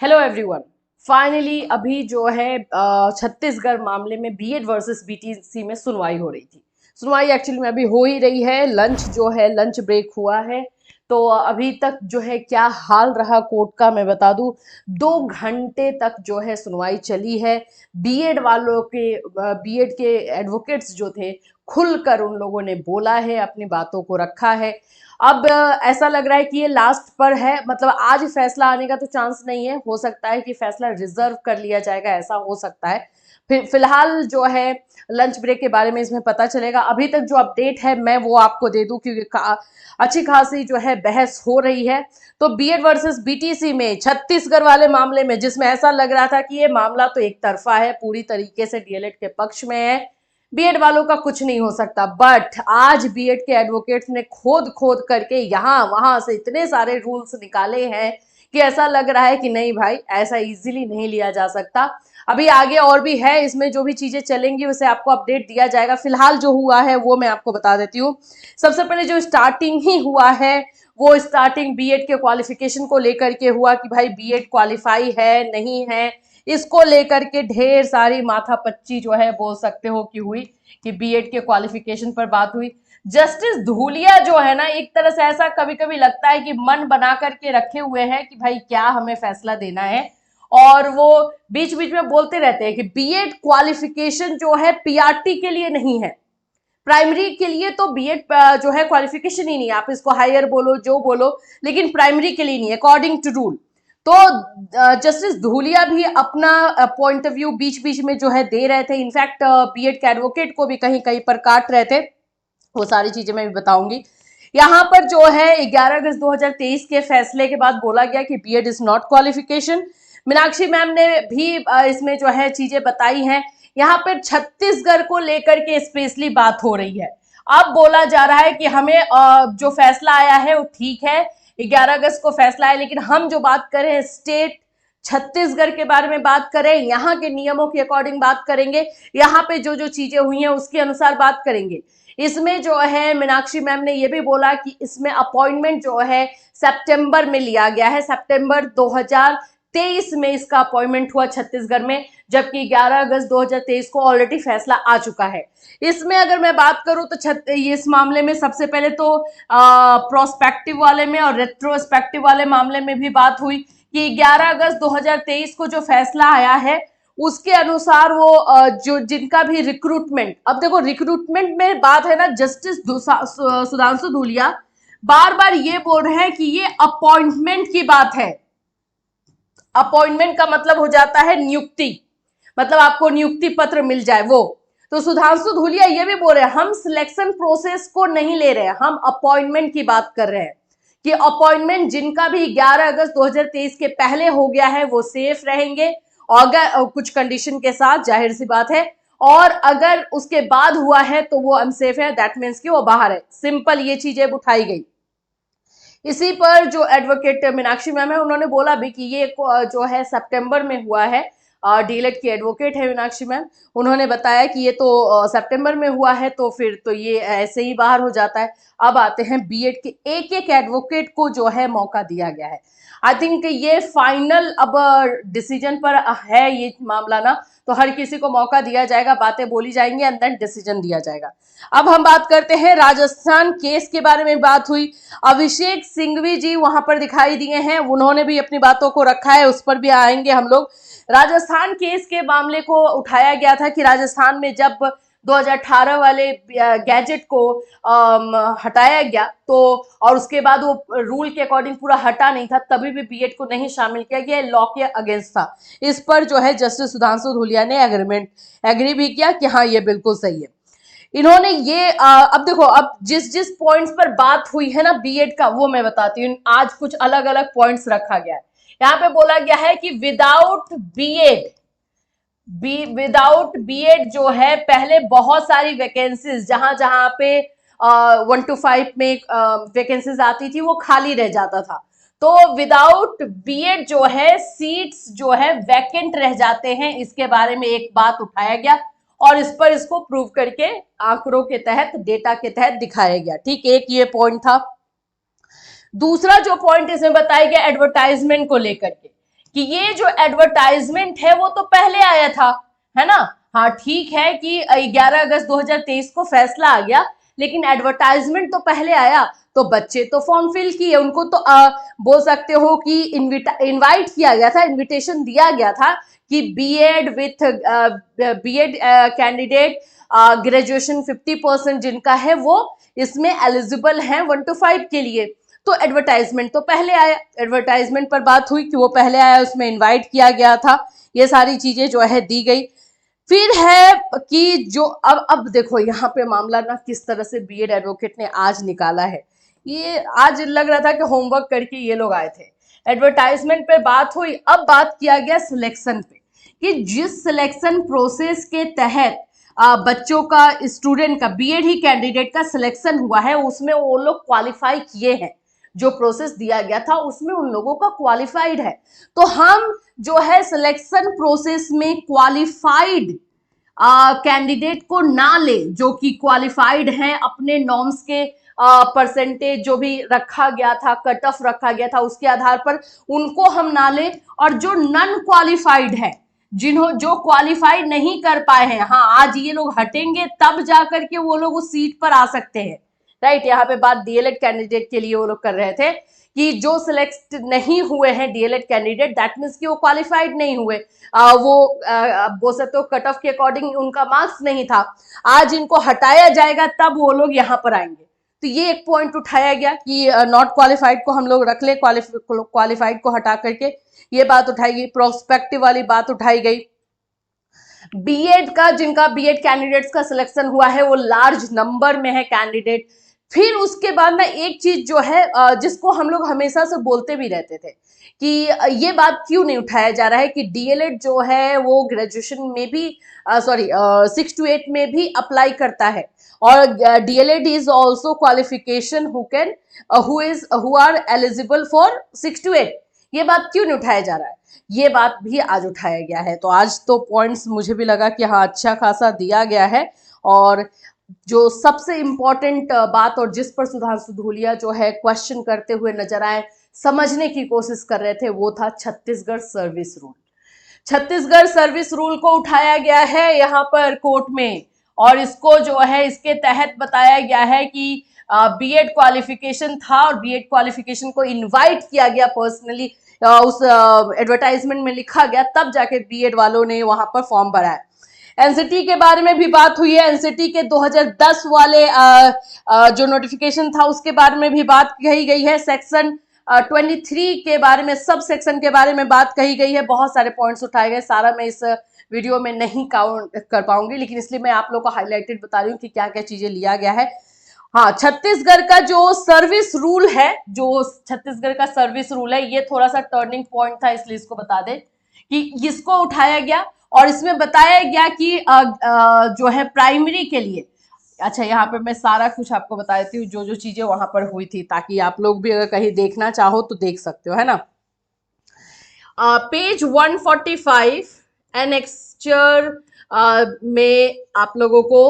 Hello everyone. Finally अभी जो है छत्तीसगढ़ मामले में बीएड वर्सेस बीटीसी में सुनवाई हो रही थी। सुनवाई एक्चुअली में अभी हो ही रही है। लंच जो है लंच ब्रेक हुआ है, तो अभी तक जो है क्या हाल रहा कोर्ट का मैं बता दूं। 2 घंटे तक जो है सुनवाई चली है। बीएड वालों के बीएड के एडवोकेट्स जो थे खुलकर उन लोगों ने बोला है, अपनी बातों को रखा है। अब ऐसा लग रहा है कि ये लास्ट पर है, मतलब आज फैसला आने का तो चांस नहीं है। हो सकता है कि फैसला रिजर्व कर लिया जाएगा, ऐसा हो सकता है। फिर फिलहाल जो है लंच ब्रेक के बारे में इसमें पता चलेगा। अभी तक जो अपडेट है मैं वो आपको दे दूं, क्योंकि अच्छी खासी जो है बहस हो रही है। तो बीएड वर्सेस बीटीसी में छत्तीसगढ़ वाले मामले में, जिसमें ऐसा लग रहा था कि ये मामला तो एक तरफा है, पूरी तरीके से डीएलएड के पक्ष में है, बीएड वालों का कुछ नहीं हो सकता, बट आज बीएड के एडवोकेट्स ने खोद खोद करके यहां वहां से इतने सारे रूल्स निकाले हैं कि ऐसा लग रहा है कि नहीं भाई, ऐसा इजीली नहीं लिया जा सकता। अभी आगे और भी है, इसमें जो भी चीजें चलेंगी उसे आपको अपडेट दिया जाएगा। फिलहाल जो हुआ है वो मैं आपको बता देती हूँ। सबसे पहले जो स्टार्टिंग ही हुआ है वो स्टार्टिंग बीएड के क्वालिफिकेशन को लेकर के हुआ कि भाई बीएड क्वालिफाई है नहीं है। इसको लेकर के ढेर सारी माथापच्ची जो है बोल सकते हो कि हुई, कि बीएड के क्वालिफिकेशन पर बात हुई। जस्टिस धूलिया जो है ना, एक तरह से ऐसा कभी कभी लगता है कि मन बना करके रखे हुए हैं कि भाई क्या हमें फैसला देना है, और वो बीच बीच में बोलते रहते हैं कि बीएड क्वालिफिकेशन जो है पीआरटी के लिए नहीं है, प्राइमरी के लिए तो बीएड जो है क्वालिफिकेशन ही नहीं है। आप इसको हायर बोलो जो बोलो, लेकिन प्राइमरी के लिए नहीं है अकॉर्डिंग टू रूल। तो जस्टिस धूलिया भी अपना पॉइंट ऑफ व्यू बीच बीच में जो है दे रहे थे। इनफैक्ट बीएड के एडवोकेट को भी कहीं कहीं पर काट रहे थे। वो सारी चीजें मैं भी बताऊंगी। यहाँ पर जो है 11 अगस्त 2023 के फैसले के बाद बोला गया कि BEd is not qualification. Meenakshi ma'am ने भी इसमें जो है चीजें बताई हैं। यहाँ पर छत्तीसगढ़ को लेकर के स्पेशली बात हो रही है। अब बोला जा रहा है कि हमें जो फैसला आया है वो ठीक है, 11 अगस्त को फैसला है, लेकिन हम जो बात कर रहे हैं स्टेट छत्तीसगढ़ के बारे में बात करें, यहाँ के नियमों के अकॉर्डिंग बात करेंगे, यहाँ पे जो जो चीजें हुई हैं उसके अनुसार बात करेंगे। इसमें जो है मीनाक्षी मैम ने यह भी बोला कि इसमें अपॉइंटमेंट जो है सितंबर में लिया गया है। सितंबर 2023 में इसका अपॉइंटमेंट हुआ छत्तीसगढ़ में, जबकि 11 अगस्त 2023 को ऑलरेडी फैसला आ चुका है। इसमें अगर मैं बात करूं तो इस मामले में सबसे पहले तो प्रोस्पेक्टिव वाले में और रेट्रोस्पेक्टिव वाले मामले में भी बात हुई कि 11 अगस्त 2023 को जो फैसला आया है उसके अनुसार वो जो जिनका भी रिक्रूटमेंट, अब देखो रिक्रूटमेंट में बात है ना, जस्टिस सुधांशु धूलिया बार बार ये बोल रहे हैं कि ये अपॉइंटमेंट की बात है। अपॉइंटमेंट का मतलब हो जाता है नियुक्ति, मतलब आपको नियुक्ति पत्र मिल जाए वो। तो सुधांशु धूलिया ये भी बोल रहे हैं हम सिलेक्शन प्रोसेस को नहीं ले रहे हैं, हम अपॉइंटमेंट की बात कर रहे हैं कि अपॉइंटमेंट जिनका भी 11 अगस्त 2023 के पहले हो गया है वो सेफ रहेंगे, अगर कुछ कंडीशन के साथ, जाहिर सी बात है, और अगर उसके बाद हुआ है तो वो अनसेफ है, दैट मीन्स कि वो बाहर है। सिंपल ये चीजें उठाई गई। इसी पर जो एडवोकेट मीनाक्षी मैम है उन्होंने बोला भी कि ये जो है सितंबर में हुआ है। डीएलएड की एडवोकेट है मीनाक्षी मैम, उन्होंने बताया कि ये तो सितंबर में हुआ है, तो फिर तो ये ऐसे ही बाहर हो जाता है। अब आते हैं बीएड के एक एक एडवोकेट को जो है मौका दिया गया है। आई थिंक ये फाइनल अब डिसीजन पर है ये मामला ना, तो हर किसी को मौका दिया जाएगा, बातें बोली जाएंगी एंड देन डिसीजन दिया जाएगा। अब हम बात करते हैं राजस्थान केस के बारे में। बात हुई, अभिषेक सिंघवी जी वहां पर दिखाई दिए हैं, उन्होंने भी अपनी बातों को रखा है, उस पर भी आएंगे हम लोग। राजस्थान केस के मामले को उठाया गया था कि राजस्थान में जब 2018 वाले गैजेट को हटाया गया, तो और उसके बाद वो रूल के अकॉर्डिंग पूरा हटा नहीं था, तभी भी बीएड को नहीं शामिल किया गया, लॉ के अगेंस्ट था। इस पर जो है जस्टिस सुधांशु धूलिया ने एग्री भी किया कि हाँ ये बिल्कुल सही है। इन्होंने ये अब देखो, अब जिस जिस पॉइंट्स पर बात हुई है ना बीएड का, वो मैं बताती हूँ। आज कुछ अलग अलग पॉइंट्स रखा गया है। यहाँ पे बोला गया है कि विदाउट बीएड जो है पहले बहुत सारी वैकेंसीज जहां जहां पे 1 to 5 में वैकेंसीज आती थी वो खाली रह जाता था, तो विदाउट बीएड जो है सीट्स जो है वैकेंट रह जाते हैं। इसके बारे में एक बात उठाया गया और इस पर इसको प्रूव करके आंकड़ों के तहत, डेटा के तहत दिखाया गया। ठीक, एक ये पॉइंट था। दूसरा जो पॉइंट इसमें बताया गया एडवर्टाइजमेंट को लेकर के, कि ये जो एडवर्टाइजमेंट है वो तो पहले आया था, है ना। हाँ ठीक है कि 11 अगस्त 2023 को फैसला आ गया, लेकिन एडवर्टाइजमेंट तो पहले आया, तो बच्चे तो फॉर्म फिल किए, उनको तो बोल सकते हो कि इनवाइट किया गया था, इनविटेशन दिया गया था कि BEd with BEd candidate graduation 50% जिनका है वो इसमें एलिजिबल हैं 1 to 5 के लिए। तो एडवर्टाइजमेंट तो पहले आया, एडवर्टाइजमेंट पर बात हुई कि वो पहले आया, उसमें इनवाइट किया गया था, ये सारी चीजें जो है दी गई। फिर है कि जो अब देखो यहाँ पे मामला ना किस तरह से बीएड एडवोकेट ने आज निकाला है, ये आज लग रहा था कि होमवर्क करके ये लोग आए थे। एडवर्टाइजमेंट पे बात हुई, अब बात किया गया सिलेक्शन पे कि जिस सिलेक्शन प्रोसेस के तहत बच्चों का, स्टूडेंट का, बीएड ही कैंडिडेट का सिलेक्शन हुआ है, उसमें वो लोग क्वालिफाई किए हैं, जो प्रोसेस दिया गया था उसमें उन लोगों का क्वालिफाइड है। तो हम जो है सिलेक्शन प्रोसेस में क्वालिफाइड कैंडिडेट को ना ले, जो कि क्वालिफाइड हैं, अपने नॉर्म्स के परसेंटेज जो भी रखा गया था, कट ऑफ रखा गया था, उसके आधार पर उनको हम ना ले, और जो नॉन क्वालिफाइड है, जो क्वालिफाइड नहीं कर पाए हैं, हाँ आज ये लोग हटेंगे तब जाकर के वो लोग उस सीट पर आ सकते हैं, राइट। यहाँ पे बात डीएलएड कैंडिडेट के लिए वो लोग कर रहे थे कि जो सिलेक्ट नहीं हुए हैं डीएलएड कैंडिडेट, दैट मीन्स कि वो क्वालिफाइड नहीं हुए, वो बोल सकते हो कट ऑफ के अकॉर्डिंग उनका मार्क्स नहीं था, आज इनको हटाया जाएगा तब वो लोग यहाँ पर आएंगे। तो ये एक पॉइंट उठाया गया कि नॉट क्वालिफाइड को हम लोग रख ले, क्वालिफाइड को हटा करके, ये बात उठाई गई। प्रोस्पेक्टिव वाली बात उठाई गई। बीएड का, जिनका बीएड कैंडिडेट्स का सिलेक्शन हुआ है वो लार्ज नंबर में है कैंडिडेट। फिर उसके बाद में एक चीज जो है जिसको हम लोग हमेशा से बोलते भी रहते थे कि ये बात क्यों नहीं उठाया जा रहा है कि डीएलएड जो है वो ग्रेजुएशन में भी 6 to 8 में भी अप्लाई करता है, और DElEd is also qualification who are eligible for 6 to 8। ये बात क्यों नहीं उठाया जा रहा है, ये बात भी आज उठाया गया है। तो आज तो पॉइंट्स मुझे भी लगा कि हाँ अच्छा खासा दिया गया है, और जो सबसे इम्पोर्टेंट बात और जिस पर सुधांशु धूलिया जो है क्वेश्चन करते हुए नजर आए, समझने की कोशिश कर रहे थे, वो था Chhattisgarh service rule. Chhattisgarh service rule को उठाया गया है यहाँ पर कोर्ट में, और इसको जो है इसके तहत बताया गया है कि बीएड क्वालिफिकेशन था और बीएड क्वालिफिकेशन को इनवाइट किया गया पर्सनली, उस एडवर्टाइजमेंट में लिखा गया, तब जाके बीएड वालों ने वहां पर फॉर्म भरा है। एनसीटी के बारे में भी बात हुई है, एनसीटी के 2010 वाले जो नोटिफिकेशन था उसके बारे में भी बात कही गई है। सेक्शन 23 के बारे में, सब सेक्शन के बारे में बात कही गई है। बहुत सारे पॉइंट्स उठाए गए, सारा मैं इस वीडियो में नहीं काउंट कर पाऊंगी, लेकिन इसलिए मैं आप लोग को हाईलाइटेड बता रही हूँ कि क्या क्या चीजें लिया गया है। हाँ, छत्तीसगढ़ का जो सर्विस रूल है, जो छत्तीसगढ़ का सर्विस रूल है, ये थोड़ा सा टर्निंग पॉइंट था, इसलिए इसको बता दें कि इसको उठाया गया और इसमें बताया गया कि जो है प्राइमरी के लिए, अच्छा यहाँ पे मैं सारा कुछ आपको बता देती हूँ जो जो चीजें वहां पर हुई थी, ताकि आप लोग भी अगर कहीं देखना चाहो तो देख सकते हो, है ना। पेज 145 एनेक्स्चर में आप लोगों को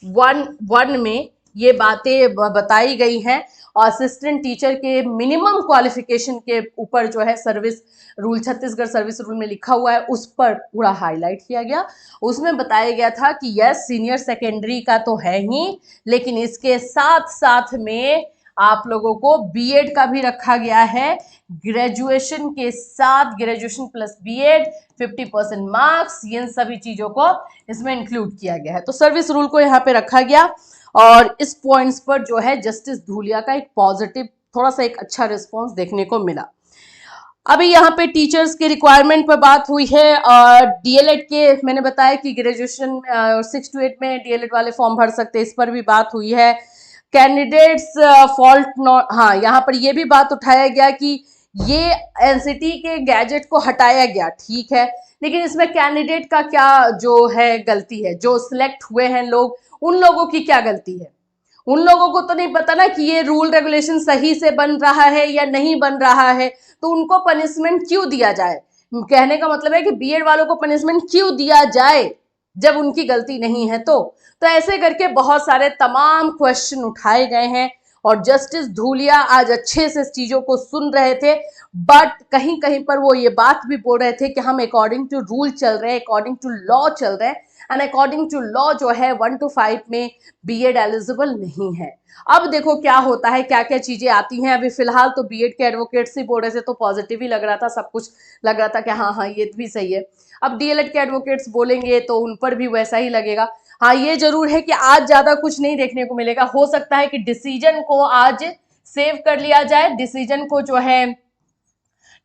1 में ये बातें बताई गई हैं, और असिस्टेंट टीचर के मिनिमम क्वालिफिकेशन के ऊपर जो है service rule, Chhattisgarh service rule में लिखा हुआ है, उस पर पूरा हाईलाइट किया गया। उसमें बताया गया था कि यस सीनियर सेकेंडरी का तो है ही, लेकिन इसके साथ साथ में आप लोगों को बीएड का भी रखा गया है। ग्रेजुएशन के साथ, ग्रेजुएशन प्लस बीएड 50% मार्क्स, इन सभी चीजों को इसमें इंक्लूड किया गया है। तो सर्विस रूल को यहाँ पे रखा गया, और इस पॉइंट्स पर जो है जस्टिस धूलिया का एक पॉजिटिव, थोड़ा सा एक अच्छा रिस्पॉन्स देखने को मिला। अभी यहाँ पे टीचर्स के रिक्वायरमेंट पर बात हुई है, और डीएलएड के मैंने बताया कि ग्रेजुएशन 6 to 8 में डीएलएड वाले फॉर्म भर सकते हैं, इस पर भी बात हुई है। कैंडिडेट्स फॉल्ट नॉट, हाँ यहाँ पर ये भी बात उठाया गया कि ये एनसीटी के गैजेट को हटाया गया, ठीक है, लेकिन इसमें कैंडिडेट का क्या जो है गलती है, जो सिलेक्ट हुए हैं लोग, उन लोगों की क्या गलती है। उन लोगों को तो नहीं पता ना कि ये रूल रेगुलेशन सही से बन रहा है या नहीं बन रहा है, तो उनको पनिशमेंट क्यों दिया जाए। कहने का मतलब है कि बीएड वालों को पनिशमेंट क्यों दिया जाए जब उनकी गलती नहीं है। तो ऐसे करके बहुत सारे तमाम क्वेश्चन उठाए गए हैं, और जस्टिस धूलिया आज अच्छे से चीजों को सुन रहे थे, बट कहीं कहीं पर वो ये बात भी बोल रहे थे कि हम अकॉर्डिंग टू रूल चल रहे हैं, अकॉर्डिंग टू लॉ चल रहे हैं, एंड अकॉर्डिंग टू लॉ जो है 1 to 5 में बीएड एलिजिबल नहीं है। अब देखो क्या होता है, क्या क्या चीजें आती हैं। अभी फिलहाल तो बीएड के एडवोकेट्स ही बोल रहे थे तो पॉजिटिव ही लग रहा था, सब कुछ लग रहा था कि हाँ हाँ ये भी सही है। अब डीएलएड के एडवोकेट्स बोलेंगे तो उन पर भी वैसा ही लगेगा। हाँ ये जरूर है कि आज ज्यादा कुछ नहीं देखने को मिलेगा, हो सकता है कि डिसीजन को आज सेव कर लिया जाए, डिसीजन को जो है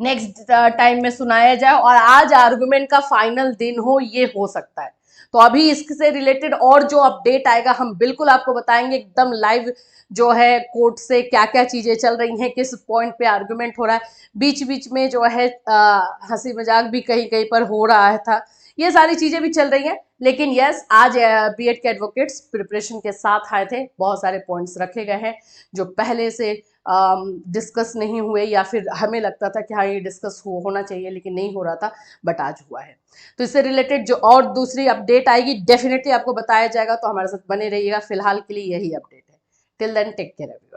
नेक्स्ट टाइम में सुनाया जाए और आज आर्गुमेंट का फाइनल दिन हो, ये हो सकता है। तो अभी इससे रिलेटेड और जो अपडेट आएगा हम बिल्कुल आपको बताएंगे, एकदम लाइव जो है कोर्ट से क्या क्या चीजें चल रही हैं, किस पॉइंट पे आर्गुमेंट हो रहा है, बीच बीच में जो है हंसी मजाक भी कहीं कहीं पर हो रहा था, ये सारी चीजें भी चल रही हैं। लेकिन यस, आज बीएड के एडवोकेट्स प्रिपरेशन के साथ आए थे, बहुत सारे पॉइंट्स रखे गए हैं जो पहले से डिस्कस नहीं हुए, या फिर हमें लगता था कि हाँ ये डिस्कस होना चाहिए लेकिन नहीं हो रहा था, बट आज हुआ है। तो इससे रिलेटेड जो और दूसरी अपडेट आएगी डेफिनेटली आपको बताया जाएगा, तो हमारे साथ बने रहिएगा। फिलहाल के लिए यही अपडेट है। Till then take care everyone.